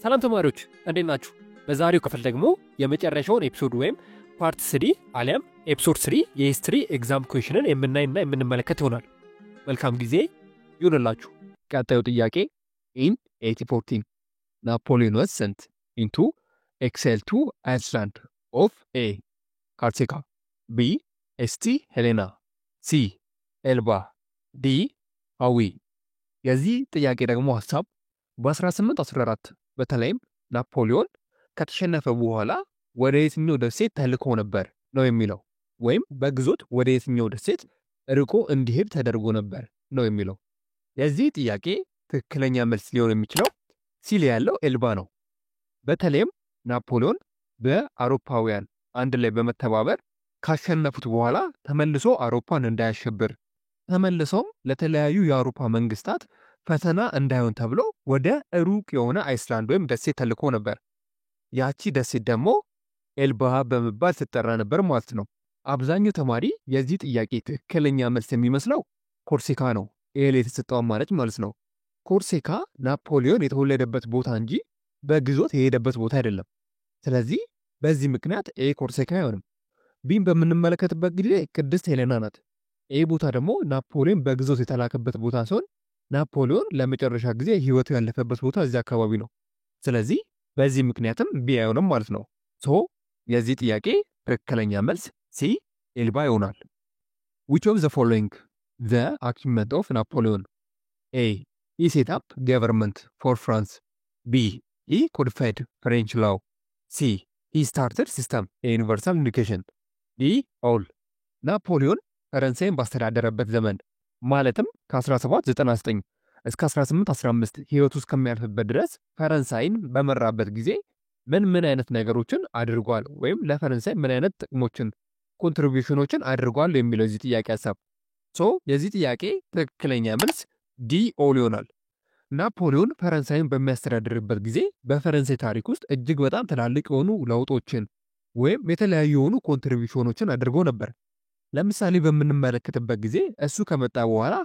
ሰላም ተማሪዎች እንዴት ናችሁ? በዛሬው ክፍል ደግሞ የመጨረሻውን ኤፒሶድ ወይም ፓርት 3 አሊያም ኤፒሶድ 3 የሂስትሪ ኤግዛም ኩዌሽንን የምናይና የምንመለከት ይሆናል። መልካም ጊዜ ይሁንላችሁ። ቀጣዩ ጥያቄ in 1814 ናፖሊዮን was sent into exile to Iceland of A. Corsica, B. St. Helena, C. Elba, D. Hawi። የዚህ ጥያቄ ደግሞ ሐሳብ በ1814 በተለይም ናፖሊዮን ከተሸነፈ በኋላ ወደ የትኛው ደሴት ተልኮ ነበር ነው የሚለው፣ ወይም በግዞት ወደ የትኛው ደሴት ርቆ እንዲሄድ ተደርጎ ነበር ነው የሚለው። የዚህ ጥያቄ ትክክለኛ መልስ ሊሆን የሚችለው ሲል ያለው ኤልባ ነው። በተለይም ናፖሊዮን በአውሮፓውያን አንድ ላይ በመተባበር ካሸነፉት በኋላ ተመልሶ አውሮፓን እንዳያሸብር ተመልሶም ለተለያዩ የአውሮፓ መንግስታት ፈተና እንዳይሆን ተብሎ ወደ ሩቅ የሆነ አይስላንድ ወይም ደሴት ተልኮ ነበር። ያቺ ደሴት ደግሞ ኤልባ በመባል ትጠራ ነበር ማለት ነው። አብዛኛው ተማሪ የዚህ ጥያቄ ትክክለኛ መልስ የሚመስለው ኮርሲካ ነው። ኤል የተሰጠው አማራጭ ማለት ነው። ኮርሲካ ናፖሊዮን የተወለደበት ቦታ እንጂ በግዞት የሄደበት ቦታ አይደለም። ስለዚህ በዚህ ምክንያት ኤ ኮርሲካ አይሆንም። ቢን በምንመለከትበት ጊዜ ቅድስት ሄሌና ናት። ኤ ቦታ ደግሞ ናፖሊዮን በግዞት የተላከበት ቦታ ሲሆን ናፖሊዮን ለመጨረሻ ጊዜ ህይወቱ ያለፈበት ቦታ እዚህ አካባቢ ነው። ስለዚህ በዚህ ምክንያትም ቢ አይሆንም ማለት ነው። የዚህ ጥያቄ ትክክለኛ መልስ ሲ ኤልባ ይሆናል። Which of the following the achievement of Napoleon? A. He set up government for France. B. He codified French law. C. He started system universal education. D. All. ናፖሊዮን ፈረንሳይን ባስተዳደረበት ዘመን ማለትም ከ1799 እስከ 1815 ህይወቱ እስከሚያልፍበት ድረስ ፈረንሳይን በመራበት ጊዜ ምን አይነት ነገሮችን አድርጓል ወይም ለፈረንሳይ ምን አይነት ጥቅሞችን ኮንትሪቢዩሽኖችን አድርጓል የሚለው የዚህ ጥያቄ ሐሳብ። የዚህ ጥያቄ ትክክለኛ መልስ ዲ ኦል ይሆናል። ናፖሊዮን ፈረንሳይን በሚያስተዳድርበት ጊዜ በፈረንሳይ ታሪክ ውስጥ እጅግ በጣም ትላልቅ የሆኑ ለውጦችን ወይም የተለያዩ የሆኑ ኮንትሪቢዩሽኖችን አድርጎ ነበር። ለምሳሌ በምንመለከትበት ጊዜ እሱ ከመጣ በኋላ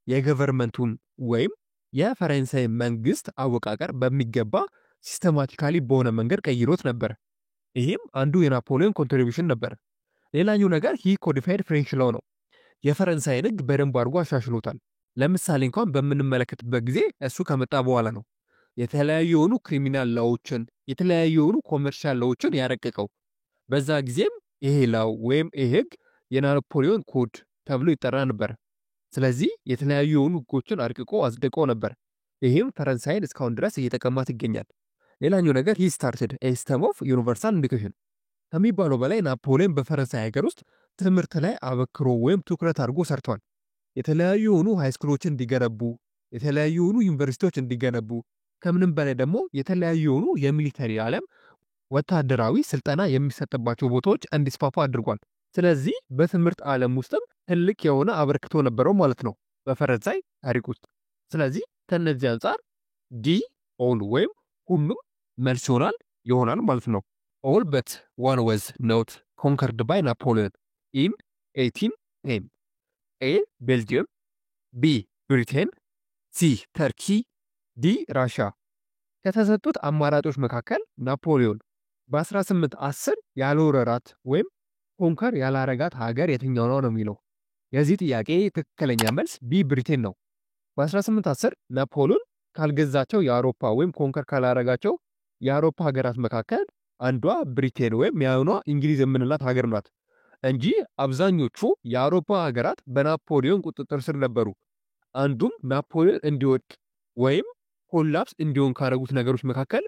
የገቨርመንቱን ወይም የፈረንሳይ መንግስት አወቃቀር በሚገባ ሲስተማቲካሊ በሆነ መንገድ ቀይሮት ነበር። ይህም አንዱ የናፖሊዮን ኮንትሪቢዩሽን ነበር። ሌላኛው ነገር ሂ ኮዲፋይድ ፍሬንች ላው ነው። የፈረንሳይን ህግ በደንብ አድርጎ አሻሽሎታል። ለምሳሌ እንኳን በምንመለከትበት ጊዜ እሱ ከመጣ በኋላ ነው የተለያዩ የሆኑ ክሪሚናል ላዎችን የተለያዩ የሆኑ ኮመርሻል ላዎችን ያረቀቀው። በዛ ጊዜም ይሄ ላው ወይም ይሄ ህግ የናፖሊዮን ኮድ ተብሎ ይጠራ ነበር። ስለዚህ የተለያዩ የሆኑ ህጎችን አርቅቆ አጽድቆ ነበር። ይህም ፈረንሳይን እስካሁን ድረስ እየጠቀማት ይገኛል። ሌላኛው ነገር he started a system of universal education ከሚባለው በላይ ናፖሊዮን በፈረንሳይ ሀገር ውስጥ ትምህርት ላይ አበክሮ ወይም ትኩረት አድርጎ ሰርቷል። የተለያዩ የሆኑ ሃይስኩሎችን እንዲገነቡ፣ የተለያዩ የሆኑ ዩኒቨርሲቲዎች እንዲገነቡ፣ ከምንም በላይ ደግሞ የተለያዩ የሆኑ የሚሊተሪ ዓለም ወታደራዊ ስልጠና የሚሰጥባቸው ቦታዎች እንዲስፋፋ አድርጓል። ስለዚህ በትምህርት ዓለም ውስጥም ትልቅ የሆነ አበርክቶ ነበረው ማለት ነው በፈረንሳይ ታሪክ ውስጥ። ስለዚህ ከነዚህ አንጻር ዲ ኦል ወይም ሁሉም መልስ ይሆናል ማለት ነው። All but one was not conquered by Napoleon in 1810. A. Belgium, B. Britain, C. Turkey, D. Russia። ከተሰጡት አማራጮች መካከል ናፖሊዮን በ1810 ያልወረራት ወይም ኮንከር ያላረጋት ሀገር የትኛው ነው የሚለው። የዚህ ጥያቄ ትክክለኛ መልስ ቢ ብሪቴን ነው። በ1810 ናፖሊዮን ካልገዛቸው የአውሮፓ ወይም ኮንከር ካላረጋቸው የአውሮፓ ሀገራት መካከል አንዷ ብሪቴን ወይም ያውኗ እንግሊዝ የምንላት ሀገር ናት እንጂ አብዛኞቹ የአውሮፓ ሀገራት በናፖሊዮን ቁጥጥር ስር ነበሩ። አንዱም ናፖሊዮን እንዲወድቅ ወይም ኮላፕስ እንዲሆን ካረጉት ነገሮች መካከል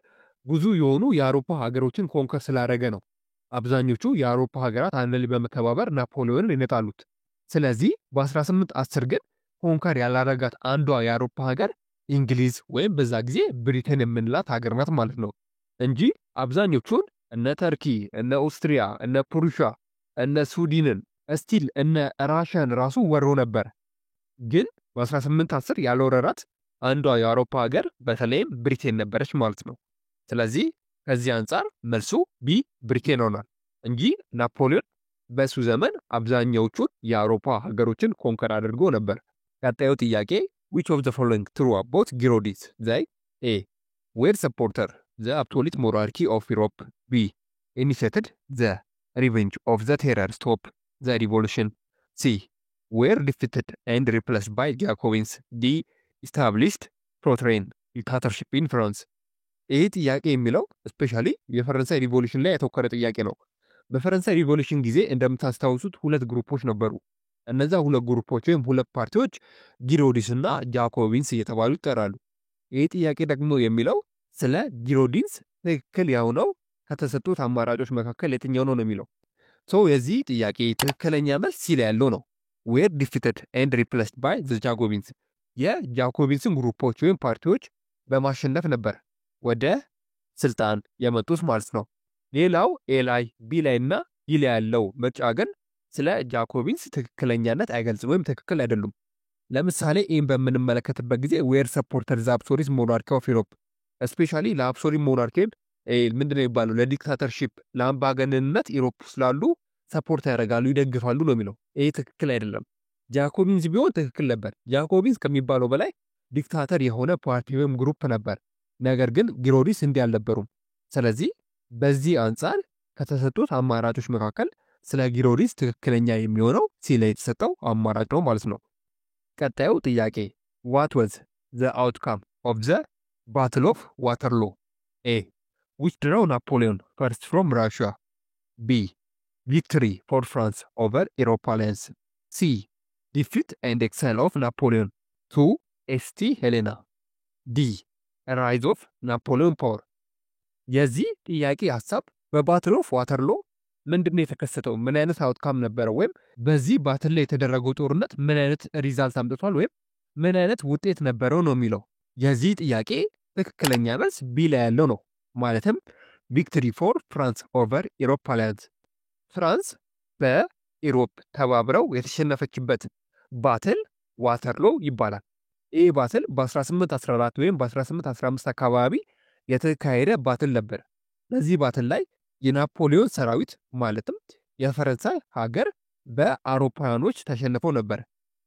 ብዙ የሆኑ የአውሮፓ ሀገሮችን ኮንከር ስላረገ ነው አብዛኞቹ የአውሮፓ ሀገራት አንድ ላይ በመተባበር ናፖሊዮንን ይነጣሉት። ስለዚህ በ1810 ግን ኮንከር ያላረጋት አንዷ የአውሮፓ ሀገር እንግሊዝ ወይም በዛ ጊዜ ብሪቴን የምንላት ሀገር ናት ማለት ነው እንጂ አብዛኞቹን እነ ተርኪ፣ እነ ኦስትሪያ፣ እነ ፕሩሺያ፣ እነ ስዊድንን እስቲል እነ ራሽያን ራሱ ወሮ ነበር። ግን በ1810 ያልወረራት አንዷ የአውሮፓ ሀገር በተለይም ብሪቴን ነበረች ማለት ነው። ስለዚህ ከዚህ አንጻር መልሱ ቢ ብሪቴን ሆኗል እንጂ ናፖሊዮን በሱ ዘመን አብዛኛዎቹን የአውሮፓ ሀገሮችን ኮንከር አድርጎ ነበር። ቀጣዩ ጥያቄ which of the following true about Gironde? They A. were supporter the absolute monarchy of Europe. B. Initiated the revenge of the terror. Stop the revolution. C. Were defeated and replaced by Jacobins. D. Established Protrain dictatorship in France. ይህ ጥያቄ የሚለው ስፔሻሊ የፈረንሳይ ሪቮሉሽን ላይ የተወከረ ጥያቄ ነው። በፈረንሳይ ሪቮሉሽን ጊዜ እንደምታስታውሱት ሁለት ግሩፖች ነበሩ። እነዛ ሁለት ግሩፖች ወይም ሁለት ፓርቲዎች ጊሮዲንስ እና ጃኮቢንስ እየተባሉ ይጠራሉ። ይህ ጥያቄ ደግሞ የሚለው ስለ ጊሮዲንስ ትክክል የሆነው ከተሰጡት አማራጮች መካከል የትኛው ነው የሚለው። የዚህ ጥያቄ ትክክለኛ መልስ ሲል ያለው ነው were defeated and replaced by the Jacobins። የጃኮቢንስን ግሩፖች ወይም ፓርቲዎች በማሸነፍ ነበር ወደ ስልጣን የመጡት ማለት ነው። ሌላው ኤ ላይ ቢ ላይ እና ዲ ላይ ያለው ምርጫ ግን ስለ ጃኮቢንስ ትክክለኛነት አይገልጽም ወይም ትክክል አይደሉም። ለምሳሌ ይህን በምንመለከትበት ጊዜ ዌር ሰፖርተር ዘ አብሶሉት ሞናርኪ ኦፍ ዩሮፕ ስፔሻሊ ለአብሶሉት ሞናርኪ ምንድነው የሚባለው ለዲክታተርሺፕ ለአምባገነንነት ዩሮፕ ስላሉ ሰፖርት ያደርጋሉ ይደግፋሉ ነው የሚለው። ይህ ትክክል አይደለም። ጃኮቢንስ ቢሆን ትክክል ነበር። ጃኮቢንስ ከሚባለው በላይ ዲክታተር የሆነ ፓርቲ ወይም ግሩፕ ነበር። ነገር ግን ጊሮዲንስ እንዲህ አልነበሩም። ስለዚህ በዚህ አንጻር ከተሰጡት አማራጮች መካከል ስለ ጊሮዲንስ ትክክለኛ የሚሆነው ሲ ላይ የተሰጠው አማራጭ ነው ማለት ነው። ቀጣዩ ጥያቄ what was the outcome of the battle of Waterloo? A. withdrew Napoleon first from Russia. B. victory for France over Europeans. C. defeat and exile of Napoleon to St. Helena. D. rise of Napoleon power. የዚህ ጥያቄ ሐሳብ በባትል ኦፍ ዋተርሎ ምንድነው የተከሰተው? ምን አይነት አውትካም ነበረ? ወይም በዚህ ባትል ላይ የተደረገው ጦርነት ምን አይነት ሪዛልት አምጥቷል? ወይም ምን አይነት ውጤት ነበረው ነው የሚለው። የዚህ ጥያቄ ትክክለኛ መልስ ቢ ላይ ያለው ነው። ማለትም ቪክትሪ ፎር ፍራንስ ኦቨር ኢሮፓላንስ። ፍራንስ በኢሮፕ ተባብረው የተሸነፈችበት ባትል ዋተርሎ ይባላል። ይህ ባትል በ1814 ወይም በ1815 አካባቢ የተካሄደ ባትል ነበር። በዚህ ባትል ላይ የናፖሊዮን ሰራዊት ማለትም የፈረንሳይ ሀገር በአውሮፓውያኖች ተሸንፈው ነበር።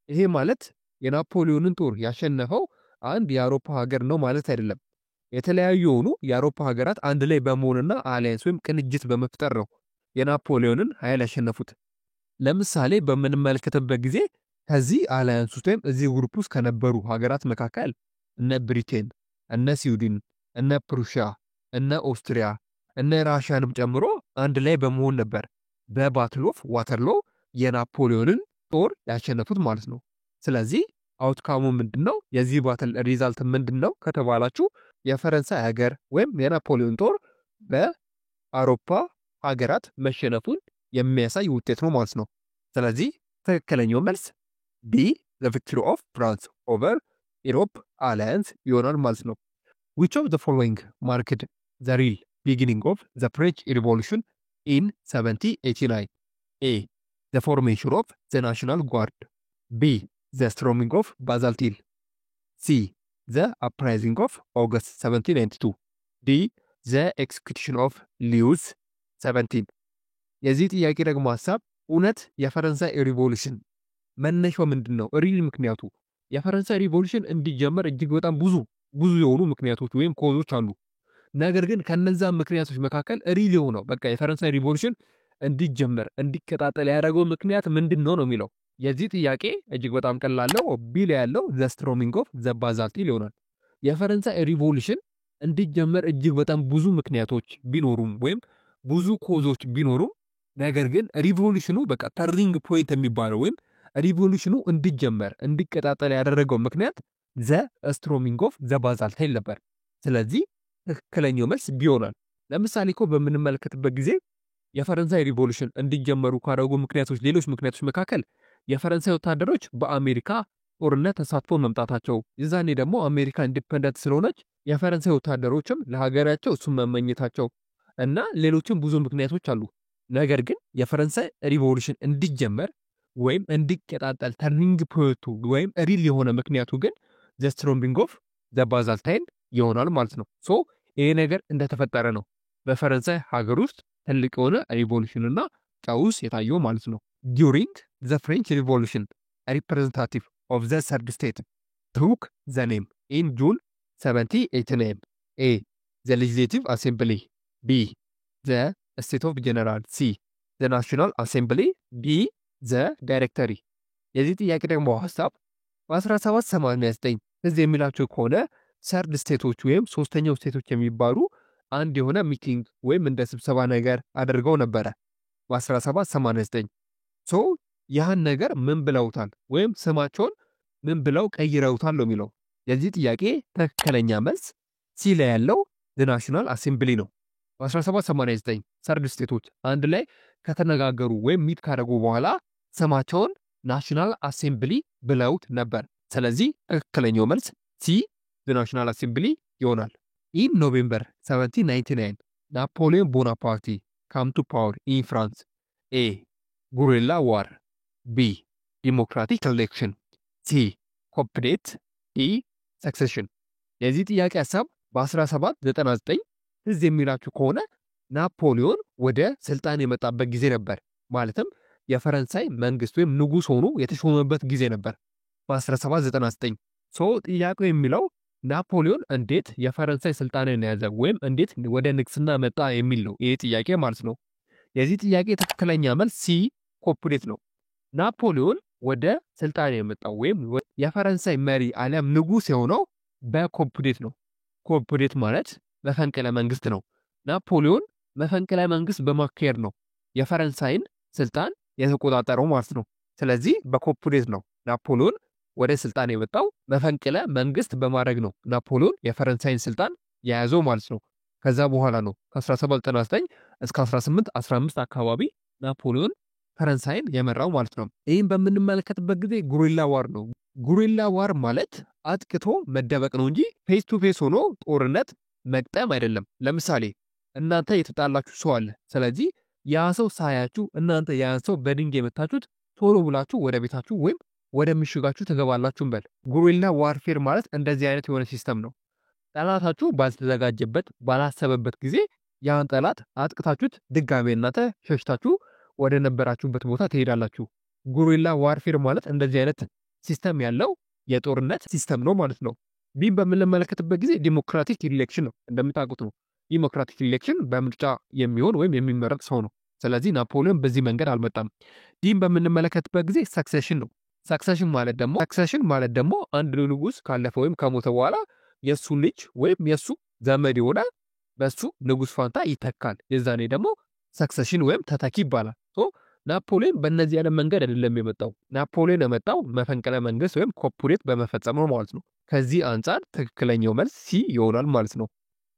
ይሄ ማለት የናፖሊዮንን ጦር ያሸነፈው አንድ የአውሮፓ ሀገር ነው ማለት አይደለም። የተለያዩ የሆኑ የአውሮፓ ሀገራት አንድ ላይ በመሆንና አሊያንስ ወይም ቅንጅት በመፍጠር ነው የናፖሊዮንን ኃይል ያሸነፉት። ለምሳሌ በምንመለከትበት ጊዜ ከዚህ አሊያንስ ውስጥ ወይም እዚህ ግሩፕ ውስጥ ከነበሩ ሀገራት መካከል እነ ብሪቴን፣ እነ ስዊድን፣ እነ ፕሩሺያ፣ እነ ኦስትሪያ፣ እነ ራሽያንም ጨምሮ አንድ ላይ በመሆን ነበር በባትል ኦፍ ዋተርሎ የናፖሊዮንን ጦር ያሸነፉት ማለት ነው። ስለዚህ አውትካሙ ምንድነው? የዚህ ባትል ሪዛልት ምንድነው ከተባላችሁ የፈረንሳይ ሀገር ወይም የናፖሊዮን ጦር በአውሮፓ ሀገራት መሸነፉን የሚያሳይ ውጤት ነው ማለት ነው። ስለዚህ ትክክለኛው መልስ ቢ the victory of France over Europe alliance ይሆናል ማለት ነው። Which of the following marked the real beginning of the French Revolution in 1789? A. the formation of the National Guard. B. the storming of Basel Hill. C. the uprising of August 1792. D. the execution of Louis 17. የዚህ ጥያቄ ደግሞ ሐሳብ እውነት የፈረንሳይ ሪቮሉሽን መነሻው ምንድነው? ሪል ምክንያቱ የፈረንሳይ ሪቮሉሽን እንዲጀመር እጅግ በጣም ብዙ የሆኑ ምክንያቶች ወይም ኮዞች አሉ። ነገር ግን ከነዛ ምክንያቶች መካከል ሪል የሆነው በቃ የፈረንሳይ ሪቮሉሽን እንዲጀመር እንዲቀጣጠል ያደረገው ምክንያት ምንድነው ነው የሚለው። የዚህ ጥያቄ እጅግ በጣም ቀላል ነው። ቢ ላይ ያለው ዘ ስትሮሚንግ ኦፍ ዘ ባዛል ሂል ይሆናል። የፈረንሳይ ሪቮሉሽን እንዲጀመር እጅግ በጣም ብዙ ምክንያቶች ቢኖሩም ወይም ብዙ ኮዞች ቢኖሩም ነገር ግን ሪቮሉሽኑ በቃ ተርኒንግ ፖይንት የሚባለው ወይም ሪቮሉሽኑ እንዲጀመር እንዲቀጣጠል ያደረገው ምክንያት ዘ ስትሮሚንግ ኦፍ ዘ ባዛል ሂል ነበር። ስለዚህ ትክክለኛው መልስ ቢሆናል። ለምሳሌ እኮ በምንመለከትበት ጊዜ የፈረንሳይ ሪቮሉሽን እንዲጀመሩ ካደረጉ ምክንያቶች ሌሎች ምክንያቶች መካከል የፈረንሳይ ወታደሮች በአሜሪካ ጦርነት ተሳትፎ መምጣታቸው፣ የዛኔ ደግሞ አሜሪካ ኢንዲፔንደንት ስለሆነች የፈረንሳይ ወታደሮችም ለሀገራቸው እሱን መመኘታቸው እና ሌሎችም ብዙ ምክንያቶች አሉ። ነገር ግን የፈረንሳይ ሪቮሉሽን እንዲጀመር ወይም እንዲቀጣጠል ተርኒንግ ፖይንቱ ወይም ሪል የሆነ ምክንያቱ ግን ዘ ስትሮሚንግ ኦፍ ዘ ባዛል ሂል ይሆናል ማለት ነው። ይሄ ነገር እንደተፈጠረ ነው በፈረንሳይ ሀገር ውስጥ ትልቅ የሆነ ሪቮሉሽን እና ቀውስ የታየው ማለት ነው። ዱሪንግ ዘ ፍሬንች ሪቮሉሽን ሪፕሬዘንታቲቭ ኦፍ ዘ ሰርድ ስቴት ቱክ ዘ ኔም ኢን ጁን 1789። ኤ the legislative assembly B the state of general C the national assembly D the directory የዚህ ጥያቄ ደግሞ ሐሳብ በ1789 እዚህ የሚላቸው ከሆነ ሰርድ ስቴቶች ወይም ሶስተኛው ስቴቶች የሚባሉ አንድ የሆነ ሚቲንግ ወይም እንደ ስብሰባ ነገር አድርገው ነበረ በ1789 ሶ ያህን ነገር ምን ብለውታል ወይም ስማቸውን ምን ብለው ቀይረውታል ነው የሚለው የዚህ ጥያቄ ትክክለኛ መልስ ሲ ላይ ያለው the national assembly ነው በ1789 ሰርድ ስቴቶች አንድ ላይ ከተነጋገሩ ወይም ሚት ካደረጉ በኋላ ስማቸውን ናሽናል አሴምብሊ ብለውት ነበር ስለዚህ ትክክለኛው መልስ ሲ the national assembly ይሆናል in November 1799 Napoleon Bonaparte came to power in France A guerrilla war B democratic election C complete D succession የዚህ ጥያቄ ሐሳብ በ1799 እዚህ የሚላችሁ ከሆነ ናፖሊዮን ወደ ስልጣን የመጣበት ጊዜ ነበር ማለትም የፈረንሳይ መንግስት ወይም ንጉስ ሆኖ የተሾመበት ጊዜ ነበር በ1799 ሶ ጥያቄው የሚለው ናፖሊዮን እንዴት የፈረንሳይ ስልጣንን ያዘ ወይም እንዴት ወደ ንግስና መጣ የሚል ነው ይሄ ጥያቄ ማለት ነው የዚህ ጥያቄ ትክክለኛ መልስ ሲ ኮፕሌት ነው ናፖሊዮን ወደ ስልጣን የመጣው ወይም የፈረንሳይ መሪ ዓለም ንጉስ የሆነው በኮፕሌት ነው ኮፕሌት ማለት መፈንቅለ መንግስት ነው ናፖሊዮን መፈንቅለ መንግስት በማካሄድ ነው የፈረንሳይን ስልጣን የተቆጣጠረው ማለት ነው ስለዚህ በኮፕሌት ነው ናፖሊዮን ወደ ስልጣን የመጣው መፈንቅለ መንግስት በማድረግ ነው ናፖሊዮን የፈረንሳይን ስልጣን የያዘው ማለት ነው ከዛ በኋላ ነው ከ1799 እስከ 1815 አካባቢ ናፖሊዮን ፈረንሳይን የመራው ማለት ነው ይህን በምንመለከትበት ጊዜ ጉሪላ ዋር ነው ጉሪላ ዋር ማለት አጥቅቶ መደበቅ ነው እንጂ ፌስ ቱ ፌስ ሆኖ ጦርነት መቅጠም አይደለም ለምሳሌ እናንተ የተጣላችሁ ሰው አለ ስለዚህ ያ ሰው ሳያችሁ እናንተ ያን ሰው በድንጋይ መታችሁት ቶሎ ብላችሁ ወደ ቤታችሁ ወይም ወደ ምሽጋችሁ ተገባላችሁ እንበል ጉሪላ ዋርፌር ማለት እንደዚህ አይነት የሆነ ሲስተም ነው ጠላታችሁ ባልተዘጋጀበት ባላሰበበት ጊዜ ያን ጠላት አጥቅታችሁት ድጋሜ እናንተ ሸሽታችሁ ወደ ነበራችሁበት ቦታ ትሄዳላችሁ ጉሪላ ዋርፌር ማለት እንደዚህ አይነት ሲስተም ያለው የጦርነት ሲስተም ነው ማለት ነው ቢን በምንመለከትበት ጊዜ ዲሞክራቲክ ኢሌክሽን ነው እንደምታውቁት ነው ዲሞክራቲክ ኢሌክሽን በምርጫ የሚሆን ወይም የሚመረጥ ሰው ነው ስለዚህ ናፖሊዮን በዚህ መንገድ አልመጣም ዲን በምንመለከትበት ጊዜ ሰክሴሽን ነው ሰክሴሽን ማለት ደግሞ አንድ ንጉስ ካለፈ ወይም ከሞተ በኋላ የሱ ልጅ ወይም የሱ ዘመድ የሆነ በሱ ንጉስ ፋንታ ይተካል የዛኔ ደግሞ ሰክሴሽን ወይም ተተኪ ይባላል ሶ ናፖሊዮን በእነዚህ ያለ መንገድ አይደለም የመጣው ናፖሊዮን የመጣው መፈንቅለ መንግስት ወይም ኮፕሌት በመፈጸም ነው ማለት ነው ከዚህ አንፃር ትክክለኛው መልስ ሲ ይሆናል ማለት ነው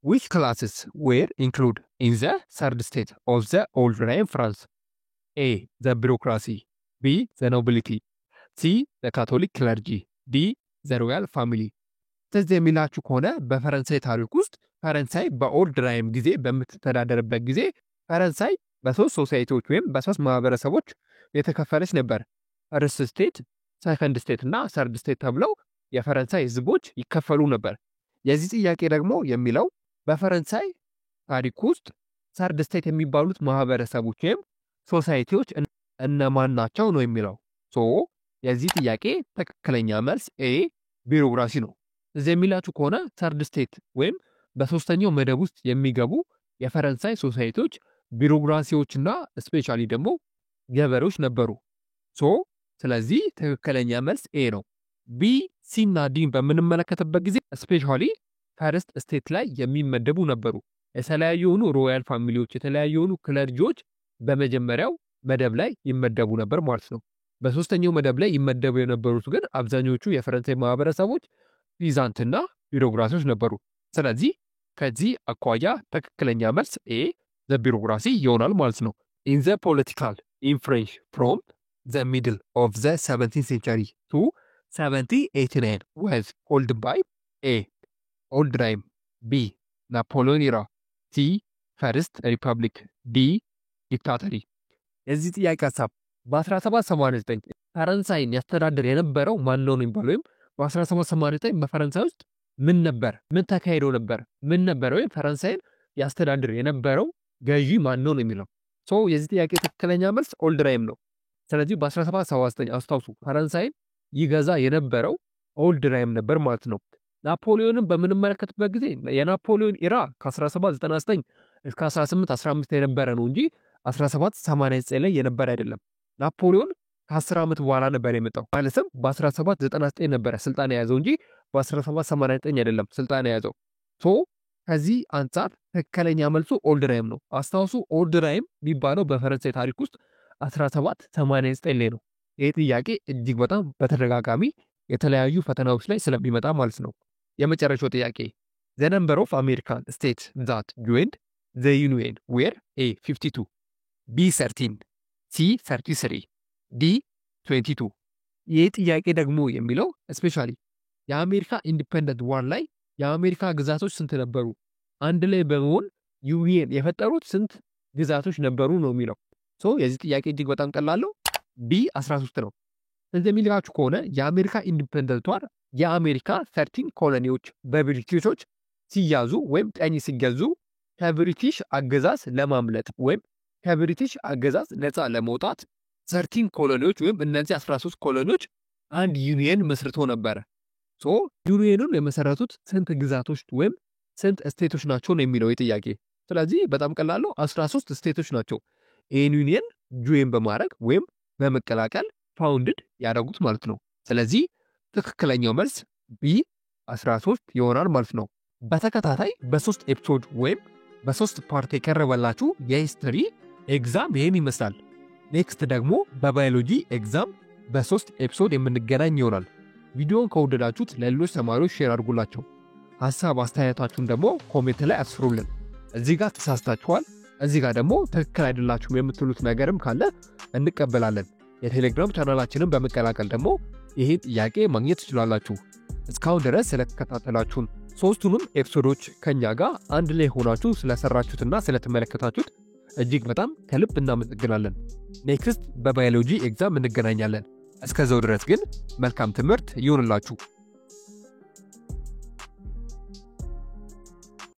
which classes were included in the third state of the old time France A the bureaucracy B the nobility C the Catholic clergy D the royal family ስለዚህ የሚላችሁ ከሆነ በፈረንሳይ ታሪክ ውስጥ ፈረንሳይ በኦልድ ታይም ጊዜ በምትተዳደርበት ጊዜ ፈረንሳይ በሶስት ሶሳይቲዎች ወይም በሶስት ማህበረሰቦች የተከፈለች ነበር ፈርስት ስቴት ሰከንድ ስቴት እና ሰርድ ስቴት ተብለው የፈረንሳይ ህዝቦች ይከፈሉ ነበር የዚህ ጥያቄ ደግሞ የሚለው በፈረንሳይ ታሪክ ውስጥ ሰርድ ስቴት የሚባሉት ማህበረሰቦች ወይም ሶሳይቲዎች እነማን ናቸው ነው የሚለው ሶ የዚህ ጥያቄ ትክክለኛ መልስ ኤ ቢሮክራሲ ነው እዚህ የሚላችሁ ከሆነ ሰርድ ስቴት ወይም በሶስተኛው መደብ ውስጥ የሚገቡ የፈረንሳይ ሶሳይቲዎች ቢሮክራሲዎችና ስፔሻሊ ደግሞ ገበሬዎች ነበሩ ሶ ስለዚህ ትክክለኛ መልስ ኤ ነው ቢ ሲ እና ዲ በምንመለከትበት ጊዜ ስፔሻሊ ፈርስት ስቴት ላይ የሚመደቡ ነበሩ የተለያዩ ሮያል ፋሚሊዎች የተለያዩ ክለርጂዎች በመጀመሪያው መደብ ላይ ይመደቡ ነበር ማለት ነው በሶስተኛው መደብ ላይ ይመደቡ የነበሩት ግን አብዛኞቹ የፈረንሳይ ማህበረሰቦች ፒዛንትና ቢሮክራሲዎች ነበሩ ስለዚህ ከዚህ አኳያ ትክክለኛ መልስ ኤ the bureaucracy ይሆናል ማለት ነው in the political in French from the middle of the 17th century to 1789 was called by A old time B Napoleon era C first republic D dictatorship የዚህ ጥያቄ ሐሳብ በ1789 ፈረንሳይን ያስተዳድር የነበረው ማን ነው የሚባለው በ1789 በፈረንሳይ ውስጥ ምን ተካሂዶ ነበር ወይም ፈረንሳይን ያስተዳድር የነበረው ገዢ ማን ነው የሚለው ሶ የዚህ ጥያቄ ትክክለኛ መልስ ኦልድ ታይም ነው ስለዚህ በ1779 አስታውሱ ፈረንሳይን ይገዛ የነበረው ኦልድ ታይም ነበር ማለት ነው ናፖሊዮንን በምንመለከትበት ጊዜ የናፖሊዮን ኢራ ከ1799 እስከ 1815 የነበረ ነው እንጂ 1789 ላይ የነበረ አይደለም። ናፖሊዮን ከ10 ዓመት በኋላ ነበር የመጣው። ማለትም በ1799 ነበረ ስልጣን የያዘው እንጂ በ1789 አይደለም ስልጣን የያዘው። ከዚህ አንጻር ትክክለኛ መልሱ ኦልድ ራይም ነው። አስታውሱ፣ ኦልድ ራይም የሚባለው በፈረንሳይ ታሪክ ውስጥ 1789 ላይ ነው። ይህ ጥያቄ እጅግ በጣም በተደጋጋሚ የተለያዩ ፈተናዎች ላይ ስለሚመጣ ማለት ነው። የመጨረሻው ጥያቄ the number of American states that joined the Union were A 52 B 13 C 33 D 22። ይህ ጥያቄ ደግሞ የሚለው ስፔሻሊ የአሜሪካ ኢንዲፔንደንት ዋር ላይ የአሜሪካ ግዛቶች ስንት ነበሩ፣ አንድ ላይ በመሆን ዩኒየን የፈጠሩት ስንት ግዛቶች ነበሩ ነው የሚለው። የዚህ ጥያቄ እጅግ በጣም ቀላል ነው። ቢ 13 ነው። እንደሚልካችሁ ከሆነ የአሜሪካ ኢንዲፔንደንት ዋር የአሜሪካ 13 ኮሎኒዎች በብሪቲሾች ሲያዙ ወይም ቀኝ ሲገዙ ከብሪቲሽ አገዛዝ ለማምለጥ ወይም ከብሪቲሽ አገዛዝ ነፃ ለመውጣት 13 ኮሎኒዎች ወይም እነዚህ 13 ኮሎኒዎች አንድ ዩኒየን መስርቶ ነበረ። ዩኒየኑን የመሰረቱት ስንት ግዛቶች ወይም ስንት ስቴቶች ናቸው ነው የሚለው ጥያቄ። ስለዚህ በጣም ቀላል ነው፣ 13 ስቴቶች ናቸው ይህን ዩኒየን ጆይን በማድረግ ወይም በመቀላቀል ፋውንድድ ያደረጉት ማለት ነው። ስለዚህ ትክክለኛው መልስ ቢ 13 ይሆናል ማለት ነው። በተከታታይ በ3 ኤፒሶድ ወይም በ3 ፓርት የቀረበላችሁ የሂስትሪ ኤግዛም ይህን ይመስላል። ኔክስት ደግሞ በባዮሎጂ ኤግዛም በ3 ኤፒሶድ የምንገናኝ ይሆናል። ቪዲዮን ከወደዳችሁት ለሌሎች ተማሪዎች ሼር አድርጉላቸው። ሐሳብ አስተያየታችሁን ደግሞ ኮሜንት ላይ አስፍሩልን። እዚህ ጋር ተሳስታችኋል፣ እዚህ ጋር ደግሞ ትክክል አይደላችሁም የምትሉት ነገርም ካለ እንቀበላለን። የቴሌግራም ቻናላችንን በመቀላቀል ደግሞ ይሄን ጥያቄ ማግኘት ትችላላችሁ። እስካሁን ድረስ ስለተከታተላችሁን ሶስቱንም ኤፒሶዶች ከኛ ጋር አንድ ላይ ሆናችሁ ስለሰራችሁትና ስለተመለከታችሁት እጅግ በጣም ከልብ እናመሰግናለን። ኔክስት በባዮሎጂ ኤግዛም እንገናኛለን። እስከዛው ድረስ ግን መልካም ትምህርት ይሁንላችሁ።